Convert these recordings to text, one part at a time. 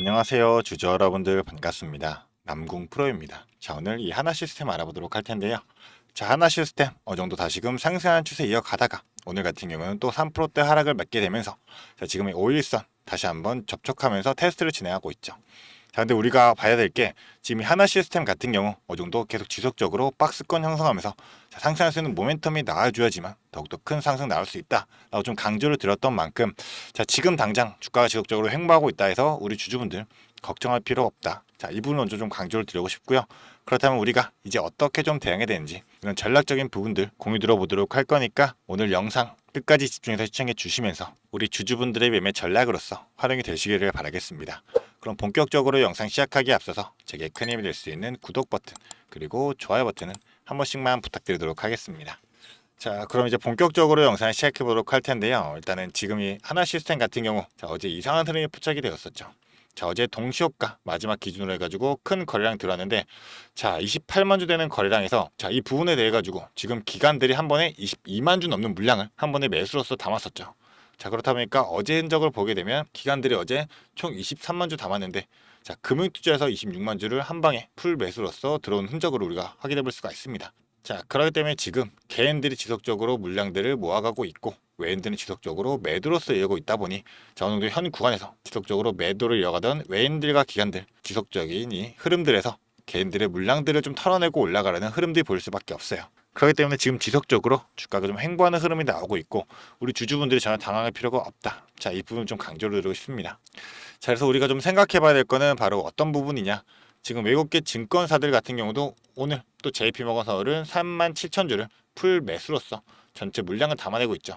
안녕하세요. 주주 여러분들 반갑습니다. 남궁 프로입니다. 자, 오늘 이 하나 시스템 알아보도록 할 텐데요. 자, 하나 시스템 어느 정도 다시금 상승한 추세 이어가다가 오늘 같은 경우는 또 3%대 하락을 맺게 되면서 자, 지금 이 5일선 다시 한번 접촉하면서 테스트를 진행하고 있죠. 자, 근데 우리가 봐야 될 게 지금 이 하나 시스템 같은 경우 어느 정도 계속 지속적으로 박스권 형성하면서 자, 상승할 수 있는 모멘텀이 나와줘야지만 더욱더 큰 상승 나올 수 있다라고 좀 강조를 드렸던 만큼 자, 지금 당장 주가가 지속적으로 횡보하고 있다 해서 우리 주주분들 걱정할 필요 없다. 자, 이 부분 먼저 좀 강조를 드리고 싶고요. 그렇다면 우리가 이제 어떻게 좀 대응해야 되는지 이런 전략적인 부분들 공유 들어보도록 할 거니까 오늘 영상 끝까지 집중해서 시청해 주시면서 우리 주주분들의 매매 전략으로서 활용이 되시기를 바라겠습니다. 그럼 본격적으로 영상 시작하기에 앞서서 제게 큰 힘이 될 수 있는 구독 버튼 그리고 좋아요 버튼은 한 번씩만 부탁드리도록 하겠습니다. 자, 그럼 이제 본격적으로 영상을 시작해 보도록 할 텐데요. 일단은 지금 이 하나 시스템 같은 경우 자, 어제 이상한 흐름이 포착이 되었었죠. 자, 어제 동시효과 마지막 기준으로 해가지고 큰 거래량 들어왔는데 자, 28만 주 되는 거래량에서 자, 이 부분에 대해 가지고 지금 기관들이 한 번에 22만 주 넘는 물량을 한 번에 매수로서 담았었죠. 자, 그렇다 보니까 어제 흔적을 보게 되면 기관들이 어제 총 23만 주 담았는데 자, 금융투자에서 26만 주를 한 방에 풀 매수로서 들어온 흔적을 우리가 확인해 볼 수가 있습니다. 자, 그렇기 때문에 지금 개인들이 지속적으로 물량들을 모아가고 있고 외인들은 지속적으로 매도로서 이어가고 있다 보니 자, 어느 정도 현 구간에서 지속적으로 매도를 이어가던 외인들과 기관들 지속적인 이 흐름들에서 개인들의 물량들을 좀 털어내고 올라가려는 흐름들이 보일 수밖에 없어요. 그렇기 때문에 지금 지속적으로 주가가 좀 횡보하는 흐름이 나오고 있고 우리 주주분들이 전혀 당황할 필요가 없다. 자, 이 부분 좀 강조를 드리고 싶습니다. 자, 그래서 우리가 좀 생각해 봐야 될 거는 바로 어떤 부분이냐. 지금 외국계 증권사들 같은 경우도 오늘 또 JP모건서울은 37,000주를 풀 매수로서 전체 물량을 담아내고 있죠.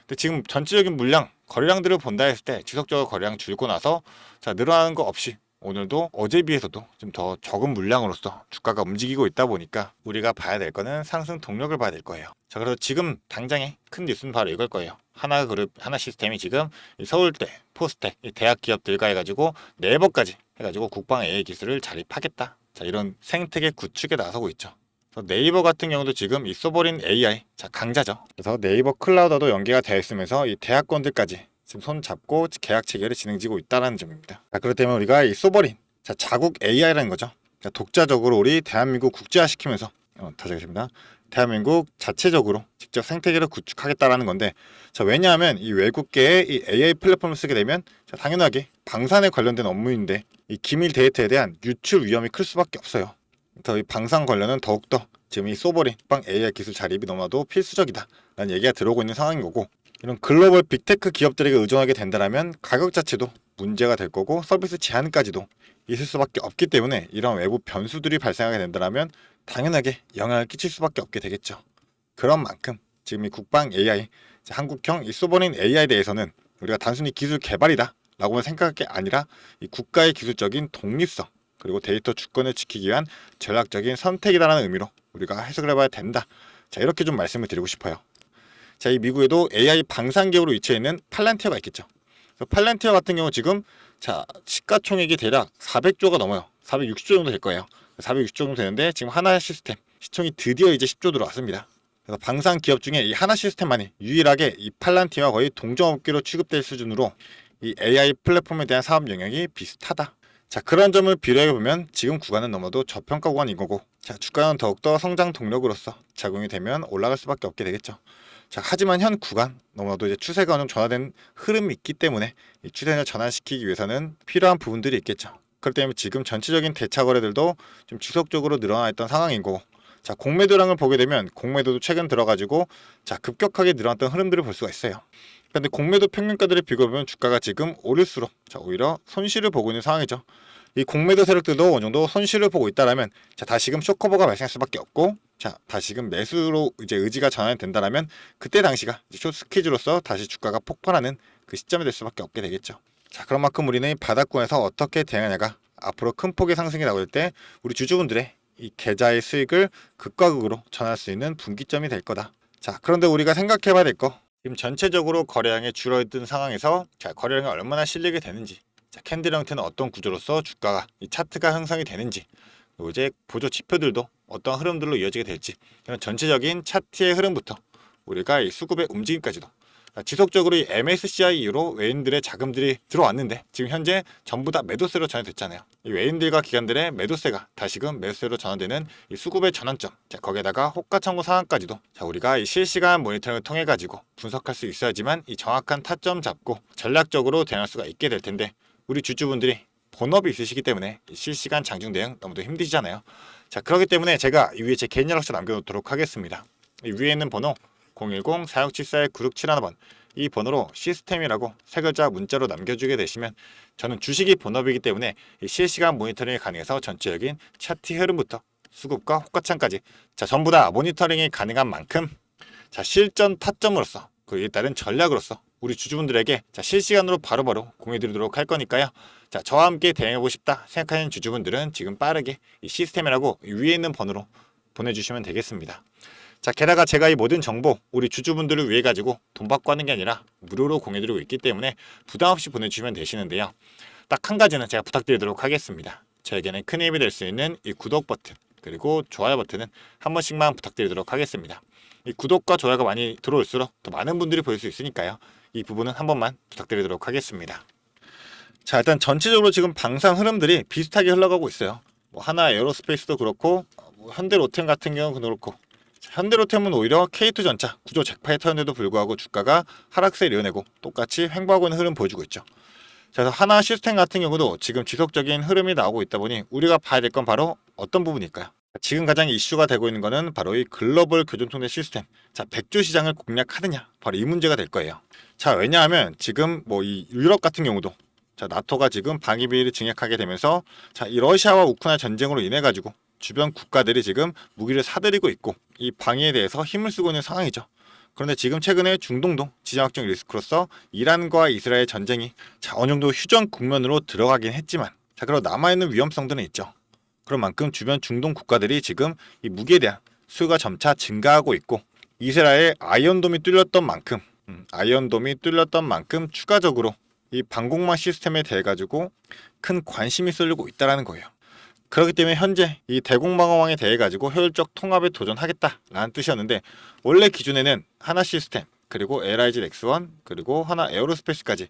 근데 지금 전체적인 물량, 거래량들을 본다 했을 때 지속적으로 거래량 줄고 나서 자, 늘어나는 거 없이 오늘도 어제 비해서도 좀 더 적은 물량으로서 주가가 움직이고 있다 보니까 우리가 봐야 될 거는 상승 동력을 봐야 될 거예요. 자, 그래서 지금 당장의 큰 뉴스는 바로 이걸 거예요. 하나그룹, 하나시스템이 지금 서울대, 포스텍, 대학 기업들과 해가지고 네이버까지 해가지고 국방 AI 기술을 자립하겠다. 자, 이런 생태계 구축에 나서고 있죠. 그래서 네이버 같은 경우도 지금 이 써버린 AI 자, 강자죠. 그래서 네이버 클라우드도 연계가 되어 있으면서 이 대학원들까지 지금 손 잡고 계약 체결이 진행지고 있다는 점입니다. 자, 그렇기 때문에 우리가 이 소버린 자, 자국 AI라는 거죠. 자, 독자적으로 우리 대한민국 국제화시키면서 다시 하겠습니다. 대한민국 자체적으로 직접 생태계를 구축하겠다라는 건데 자, 왜냐하면 이 외국계의 이 AI 플랫폼을 쓰게 되면 자, 당연하게 방산에 관련된 업무인데 이 기밀 데이터에 대한 유출 위험이 클 수밖에 없어요. 그래서 이 방산 관련은 더욱더 지금 이 소버린 국방 AI 기술 자립이 너무나도 필수적이다 라는 얘기가 들어오고 있는 상황인 거고 이런 글로벌 빅테크 기업들에게 의존하게 된다면 가격 자체도 문제가 될 거고 서비스 제한까지도 있을 수밖에 없기 때문에 이런 외부 변수들이 발생하게 된다면 당연하게 영향을 끼칠 수밖에 없게 되겠죠. 그런 만큼 지금 이 국방 AI, 한국형 이 소버린 AI에 대해서는 우리가 단순히 기술 개발이다 라고만 생각할 게 아니라 이 국가의 기술적인 독립성 그리고 데이터 주권을 지키기 위한 전략적인 선택이다라는 의미로 우리가 해석을 해봐야 된다. 자, 이렇게 좀 말씀을 드리고 싶어요. 자, 이 미국에도 AI 방산기업으로 위치해 있는 팔란티어가 있겠죠. 그래서 팔란티어 같은 경우 지금 자, 시가총액이 대략 400조가 넘어요. 460조 정도 될 거예요. 460조 정도 되는데 지금 하나 시스템 시총이 드디어 이제 10조 들어왔습니다. 그래서 방산 기업 중에 이 하나 시스템만이 유일하게 이 팔란티어와 거의 동종업계로 취급될 수준으로 이 AI 플랫폼에 대한 사업 영역이 비슷하다. 자, 그런 점을 비교해 보면 지금 구간은 너무도 저평가 구간인 거고 자, 주가는 더욱더 성장 동력으로서 작용이 되면 올라갈 수밖에 없게 되겠죠. 자, 하지만 현 구간 너무나도 이제 추세가 좀 전환된 흐름이 있기 때문에 이 추세를 전환시키기 위해서는 필요한 부분들이 있겠죠. 그렇기 때문에 지금 전체적인 대차 거래들도 좀 지속적으로 늘어나 있던 상황인 거고 자, 공매도량을 보게 되면 공매도도 최근 들어가지고 자, 급격하게 늘어났던 흐름들을 볼 수가 있어요. 그런데 공매도 평균가들을 비교해보면 주가가 지금 오를수록 자, 오히려 손실을 보고 있는 상황이죠. 이 공매도 세력들도 어느 정도 손실을 보고 있다라면 자, 다시금 쇼커버가 발생할 수밖에 없고 자, 다시금 매수로 이제 의지가 전환이 된다라면 그때 당시가 숏 스퀴즈로서 다시 주가가 폭발하는 그 시점이 될 수밖에 없게 되겠죠. 자, 그런 만큼 우리는 바닥권에서 어떻게 대응하냐가 앞으로 큰 폭의 상승이 나올 때 우리 주주분들의 이 계좌의 수익을 극과 극으로 전할 수 있는 분기점이 될 거다. 자, 그런데 우리가 생각해 봐야 될 거 지금 전체적으로 거래량이 줄어든 상황에서 자, 거래량이 얼마나 실리게 되는지 자, 캔들 형태는 어떤 구조로서 주가가 이 차트가 형성이 되는지 그리고 이제 보조 지표들도 어떤 흐름들로 이어지게 될지 이런 전체적인 차트의 흐름부터 우리가 이 수급의 움직임까지도 지속적으로 이 MSCI 이후로 외인들의 자금들이 들어왔는데 지금 현재 전부 다 매도세로 전환됐잖아요. 이 외인들과 기관들의 매도세가 다시금 매수세로 전환되는 이 수급의 전환점. 자, 거기에다가 호가 청구 상황까지도 우리가 이 실시간 모니터링을 통해 가지고 분석할 수 있어야지만 이 정확한 타점 잡고 전략적으로 대응할 수가 있게 될 텐데 우리 주주분들이 본업이 있으시기 때문에 실시간 장중 대응 너무도 힘드시잖아요. 자, 그렇기 때문에 제가 이 위에 제 개인 연락처 남겨놓도록 하겠습니다. 이 위에 있는 번호 010-4674-9671번 이 번호로 시스템이라고 세 글자 문자로 남겨주게 되시면 저는 주식이 본업이기 때문에 실시간 모니터링이 가능해서 전체적인 차트 흐름부터 수급과 호가창까지 전부 다 모니터링이 가능한 만큼 실전 타점으로서 그에 따른 전략으로서 우리 주주분들에게 실시간으로 바로바로 공유드리도록 할 거니까요. 저와 함께 대응해보고 싶다 생각하는 주주분들은 지금 빠르게 이 시스템이라고 위에 있는 번호로 보내주시면 되겠습니다. 게다가 제가 이 모든 정보 우리 주주분들을 위해 가지고 돈 받고 하는 게 아니라 무료로 공유드리고 있기 때문에 부담 없이 보내주시면 되시는데요. 딱 한 가지는 제가 부탁드리도록 하겠습니다. 저에게는 큰 힘이 될 수 있는 이 구독 버튼 그리고 좋아요 버튼은 한 번씩만 부탁드리도록 하겠습니다. 이 구독과 좋아요가 많이 들어올수록 더 많은 분들이 볼 수 있으니까요. 이 부분은 한 번만 부탁드리도록 하겠습니다. 일단 전체적으로 지금 방산 흐름들이 비슷하게 흘러가고 있어요. 하나 에어로스페이스도 그렇고 현대로템 같은 경우는 그렇고 현대로템은 오히려 K2전차 구조 잭파이터인데도 불구하고 주가가 하락세를 이어내고 똑같이 횡보하고 있는 흐름 보여주고 있죠. 그래서 하나 시스템 같은 경우도 지금 지속적인 흐름이 나오고 있다 보니 우리가 봐야 될 건 바로 어떤 부분일까요? 지금 가장 이슈가 되고 있는 것은 바로 이 글로벌 교전통제 시스템. 100조 시장을 공략하느냐? 바로 이 문제가 될 거예요. 왜냐하면 지금 이 유럽 같은 경우도 나토가 지금 방위비를 증액하게 되면서 이 러시아와 우크라이나 전쟁으로 인해 가지고 주변 국가들이 지금 무기를 사들이고 있고 이 방위에 대해서 힘을 쓰고 있는 상황이죠. 그런데 지금 최근에 중동도 지정학적 리스크로서 이란과 이스라엘 전쟁이 어느 정도 휴전 국면으로 들어가긴 했지만 그리고 남아있는 위험성들은 있죠. 그런 만큼 주변 중동 국가들이 지금 이 무기에 대한 수요가 점차 증가하고 있고 이스라엘 아이언돔이 뚫렸던 만큼 추가적으로 이 방공망 시스템에 대해 가지고 큰 관심이 쏠리고 있다라는 거예요. 그렇기 때문에 현재 이 대공방어망에 대해 가지고 효율적 통합에 도전하겠다라는 뜻이었는데 원래 기준에는 하나 시스템 그리고 LIG 넥스원 그리고 하나 에어로스페이스까지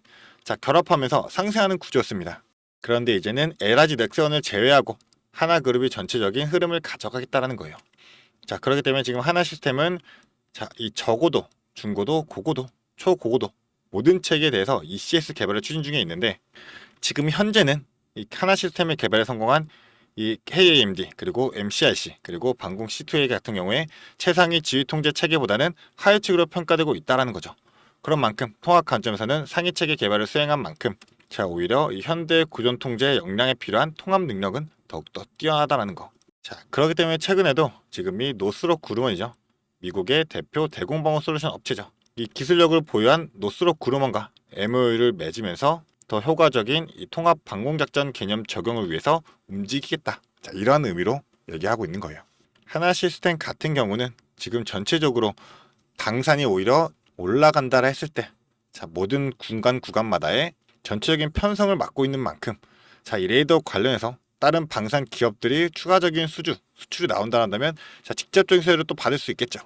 결합하면서 상생하는 구조였습니다. 그런데 이제는 LIG 넥스원을 제외하고 하나 그룹이 전체적인 흐름을 가져가겠다라는 거예요. 그렇기 때문에 지금 하나 시스템은 이 저고도, 중고도, 고고도, 초고고도 모든 체계에 대해서 ECS 개발을 추진 중에 있는데 지금 현재는 이 하나 시스템의 개발에 성공한 이 KAMD 그리고 MCRC 그리고 방공 C2A 같은 경우에 최상위 지휘 통제 체계보다는 하위 측으로 평가되고 있다라는 거죠. 그런 만큼 통합 관점에서는 상위 체계 개발을 수행한 만큼 오히려 이 현대 구전 통제 역량에 필요한 통합 능력은 더욱더 뛰어나다라는 거. 그렇기 때문에 최근에도 지금 이 노스록 그루먼이죠. 미국의 대표 대공방어 솔루션 업체죠. 이 기술력을 보유한 노스록 그루먼과 MOU를 맺으면서 더 효과적인 이 통합 방공작전 개념 적용을 위해서 움직이겠다. 이러한 의미로 얘기하고 있는 거예요. 하나 시스템 같은 경우는 지금 전체적으로 방산이 오히려 올라간다라 했을 때 모든 구간마다의 전체적인 편성을 맡고 있는 만큼 이 레이더 관련해서 다른 방산 기업들이 추가적인 수출이 나온다면 직접적인 수혜를 또 받을 수 있겠죠.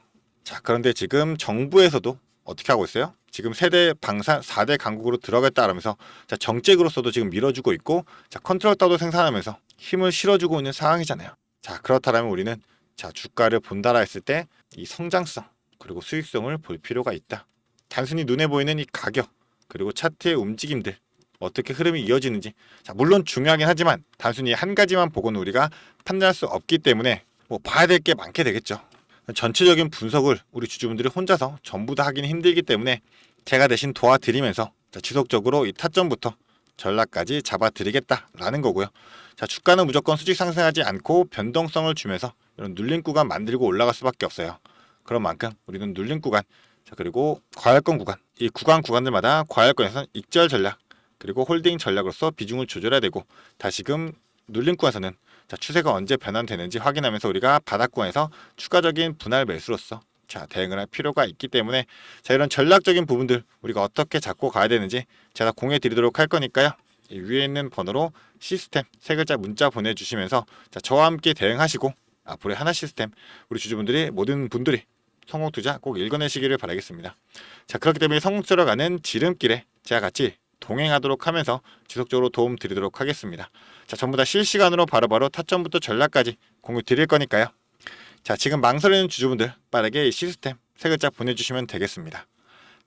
그런데 지금 정부에서도 어떻게 하고 있어요? 지금 세대 방산 4대 강국으로 들어가겠다라면서 정책으로서도 지금 밀어주고 있고 컨트롤 타워도 생산하면서 힘을 실어주고 있는 상황이잖아요. 그렇다면 우리는 주가를 본다라 했을 때 이 성장성 그리고 수익성을 볼 필요가 있다. 단순히 눈에 보이는 이 가격 그리고 차트의 움직임들 어떻게 흐름이 이어지는지 물론 중요하긴 하지만 단순히 한 가지만 보고는 우리가 판단할 수 없기 때문에 봐야 될 게 많게 되겠죠. 전체적인 분석을 우리 주주분들이 혼자서 전부 다 하기는 힘들기 때문에 제가 대신 도와드리면서 지속적으로 이 타점부터 전략까지 잡아드리겠다라는 거고요. 주가는 무조건 수직 상승하지 않고 변동성을 주면서 이런 눌림 구간 만들고 올라갈 수밖에 없어요. 그런 만큼 우리는 눌림 구간 그리고 과열권 구간 이 구간들마다 과열권에서는 익절 전략 그리고 홀딩 전략으로서 비중을 조절해야 되고 다시금 눌림 구간에서는 추세가 언제 변환되는지 확인하면서 우리가 바닥권에서 추가적인 분할 매수로서 대응을 할 필요가 있기 때문에 이런 전략적인 부분들 우리가 어떻게 잡고 가야 되는지 제가 공유해 드리도록 할 거니까요. 이 위에 있는 번호로 시스템 세 글자 문자 보내주시면서 저와 함께 대응하시고 앞으로의 하나 시스템 우리 주주분들이 모든 분들이 성공 투자 꼭 읽어내시기를 바라겠습니다. 자, 그렇기 때문에 성공 들어가는 지름길에 제가 같이 동행하도록 하면서 지속적으로 도움 드리도록 하겠습니다. 자, 전부 다 실시간으로 바로바로 타점부터 전략까지 공유 드릴 거니까요. 자, 지금 망설이는 주주분들 빠르게 이 시스템 3글자 보내주시면 되겠습니다.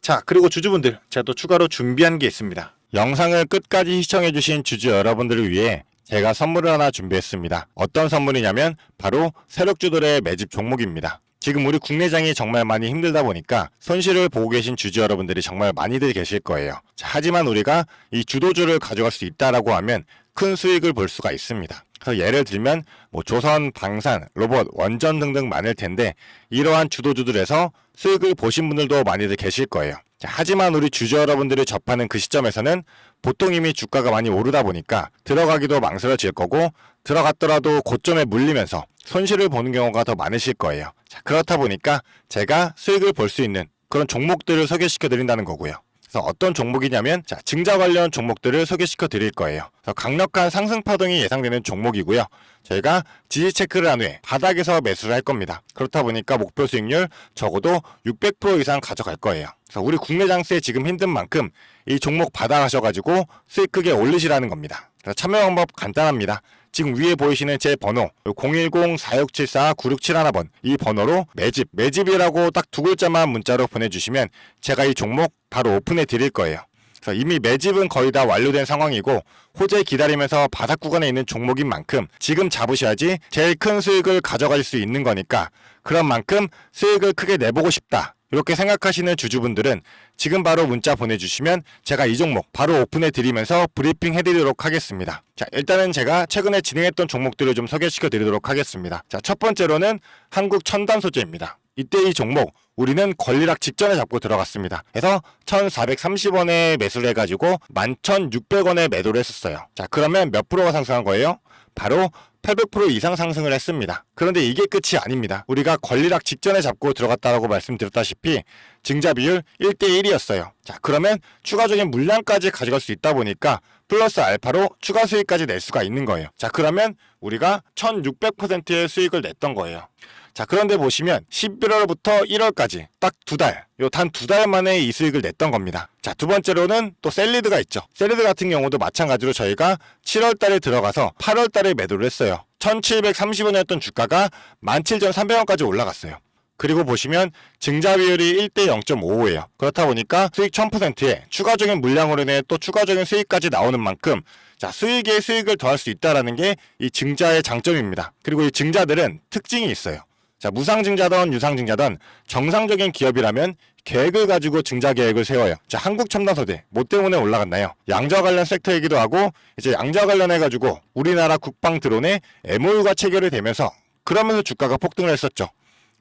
자, 그리고 주주분들 제가 또 추가로 준비한 게 있습니다. 영상을 끝까지 시청해주신 주주 여러분들을 위해 제가 선물을 하나 준비했습니다. 어떤 선물이냐면 바로 세력주들의 매집 종목입니다. 지금 우리 국내장이 정말 많이 힘들다 보니까 손실을 보고 계신 주주 여러분들이 정말 많이들 계실 거예요. 자, 하지만 우리가 이 주도주를 가져갈 수 있다라고 하면 큰 수익을 볼 수가 있습니다. 그래서 예를 들면 조선, 방산, 로봇, 원전 등등 많을 텐데 이러한 주도주들에서 수익을 보신 분들도 많이들 계실 거예요. 자, 하지만 우리 주주 여러분들이 접하는 그 시점에서는 보통 이미 주가가 많이 오르다 보니까 들어가기도 망설여질 거고 들어갔더라도 고점에 물리면서 손실을 보는 경우가 더 많으실 거예요. 자, 그렇다 보니까 제가 수익을 볼 수 있는 그런 종목들을 소개시켜 드린다는 거고요. 그래서 어떤 종목이냐면 증자 관련 종목들을 소개시켜 드릴 거예요. 그래서 강력한 상승 파동이 예상되는 종목이고요. 저희가 지지 체크를 한 후에 바닥에서 매수를 할 겁니다. 그렇다 보니까 목표 수익률 적어도 600% 이상 가져갈 거예요. 그래서 우리 국내 장세 지금 힘든 만큼 이 종목 받아가셔가지고 수익 크게 올리시라는 겁니다. 그래서 참여 방법 간단합니다. 지금 위에 보이시는 제 번호 010-4674-9671번 이 번호로 매집이라고 딱 2글자만 문자로 보내주시면 제가 이 종목 바로 오픈해 드릴 거예요. 그래서 이미 매집은 거의 다 완료된 상황이고 호재 기다리면서 바닥 구간에 있는 종목인 만큼 지금 잡으셔야지 제일 큰 수익을 가져갈 수 있는 거니까 그런 만큼 수익을 크게 내보고 싶다. 이렇게 생각하시는 주주분들은 지금 바로 문자 보내주시면 제가 이 종목 바로 오픈해 드리면서 브리핑 해드리도록 하겠습니다. 자, 일단은 제가 최근에 진행했던 종목들을 좀 소개시켜 드리도록 하겠습니다. 자, 첫 번째로는 한국 첨단 소재입니다. 이때 이 종목 우리는 권리락 직전에 잡고 들어갔습니다. 그래서 1430원에 매수를 해가지고 11,600원에 매도를 했었어요. 자, 그러면 몇 프로가 상승한 거예요? 바로 800% 이상 상승을 했습니다. 그런데 이게 끝이 아닙니다. 우리가 권리락 직전에 잡고 들어갔다라고 말씀드렸다시피 증자 비율 1대1이었어요. 자, 그러면 추가적인 물량까지 가져갈 수 있다 보니까 플러스 알파로 추가 수익까지 낼 수가 있는 거예요. 자, 그러면 우리가 1600%의 수익을 냈던 거예요. 자, 그런데 보시면 11월부터 1월까지 딱 2달, 단 2달 만에 이 수익을 냈던 겁니다. 자, 두 번째로는 또 셀리드가 있죠. 셀리드 같은 경우도 마찬가지로 저희가 7월 달에 들어가서 8월 달에 매도를 했어요. 1730원이었던 주가가 17,300원까지 올라갔어요. 그리고 보시면 증자 비율이 1대 0.55예요. 그렇다 보니까 수익 1000%에 추가적인 물량으로 인해 또 추가적인 수익까지 나오는 만큼 자, 수익에 수익을 더할 수 있다는 게 이 증자의 장점입니다. 그리고 이 증자들은 특징이 있어요. 자, 무상증자든 유상증자든 정상적인 기업이라면 계획을 가지고 증자 계획을 세워요. 자, 한국첨단소재 뭐 때문에 올라갔나요? 양자 관련 섹터이기도 하고 이제 양자 관련해가지고 우리나라 국방 드론에 MOU가 체결이 되면서 그러면서 주가가 폭등을 했었죠.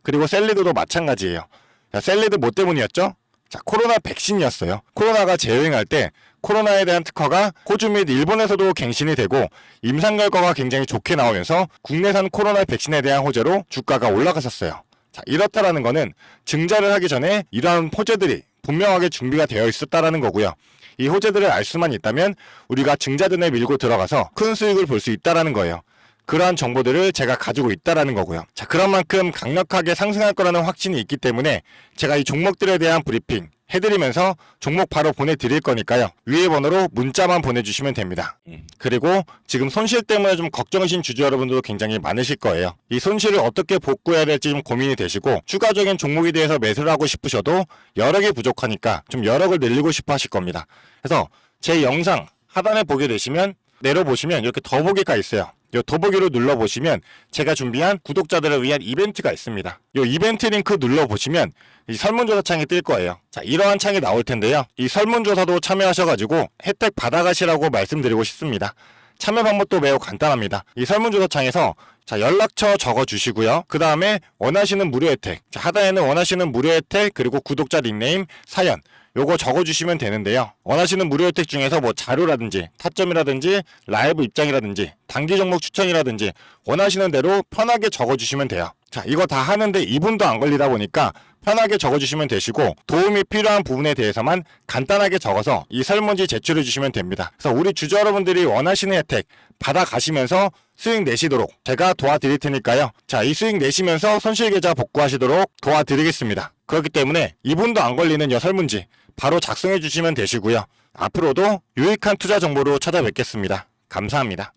그리고 셀리드도 마찬가지예요. 자, 셀리드 뭐 때문이었죠? 자, 코로나 백신이었어요. 코로나가 재유행할 때 코로나에 대한 특허가 호주 및 일본에서도 갱신이 되고 임상 결과가 굉장히 좋게 나오면서 국내산 코로나 백신에 대한 호재로 주가가 올라갔었어요. 자, 이렇다라는 거는 증자를 하기 전에 이러한 호재들이 분명하게 준비가 되어 있었다라는 거고요. 이 호재들을 알 수만 있다면 우리가 증자전에 밀고 들어가서 큰 수익을 볼 수 있다라는 거예요. 그러한 정보들을 제가 가지고 있다라는 거고요. 자, 그런 만큼 강력하게 상승할 거라는 확신이 있기 때문에 제가 이 종목들에 대한 브리핑 해드리면서 종목 바로 보내드릴 거니까요. 위에 번호로 문자만 보내주시면 됩니다. 그리고 지금 손실 때문에 좀 걱정이신 주주 여러분들도 굉장히 많으실 거예요. 이 손실을 어떻게 복구해야 될지 좀 고민이 되시고 추가적인 종목에 대해서 매수를 하고 싶으셔도 여력이 부족하니까 좀 여력을 늘리고 싶어 하실 겁니다. 그래서 제 영상 하단에 보게 되시면 내려보시면 이렇게 더보기가 있어요. 이 더보기로 눌러보시면 제가 준비한 구독자들을 위한 이벤트가 있습니다. 이 이벤트 링크 눌러보시면 이 설문조사 창이 뜰 거예요. 자, 이러한 창이 나올 텐데요. 이 설문조사도 참여하셔가지고 혜택 받아가시라고 말씀드리고 싶습니다. 참여 방법도 매우 간단합니다. 이 설문조사 창에서 자, 연락처 적어주시고요. 그 다음에 원하시는 무료 혜택, 자, 하단에는 원하시는 무료 혜택 그리고 구독자 닉네임, 사연 요거 적어주시면 되는데요. 원하시는 무료 혜택 중에서 뭐 자료라든지 타점이라든지 라이브 입장이라든지 단기 종목 추천이라든지 원하시는 대로 편하게 적어주시면 돼요. 자, 이거 다 하는데 2분도 안 걸리다 보니까 편하게 적어주시면 되시고 도움이 필요한 부분에 대해서만 간단하게 적어서 이 설문지 제출해 주시면 됩니다. 그래서 우리 주주 여러분들이 원하시는 혜택 받아가시면서 수익 내시도록 제가 도와드릴 테니까요. 자, 이 수익 내시면서 손실계좌 복구하시도록 도와드리겠습니다. 그렇기 때문에 2분도 안 걸리는 이 설문지 바로 작성해 주시면 되시고요. 앞으로도 유익한 투자 정보로 찾아뵙겠습니다. 감사합니다.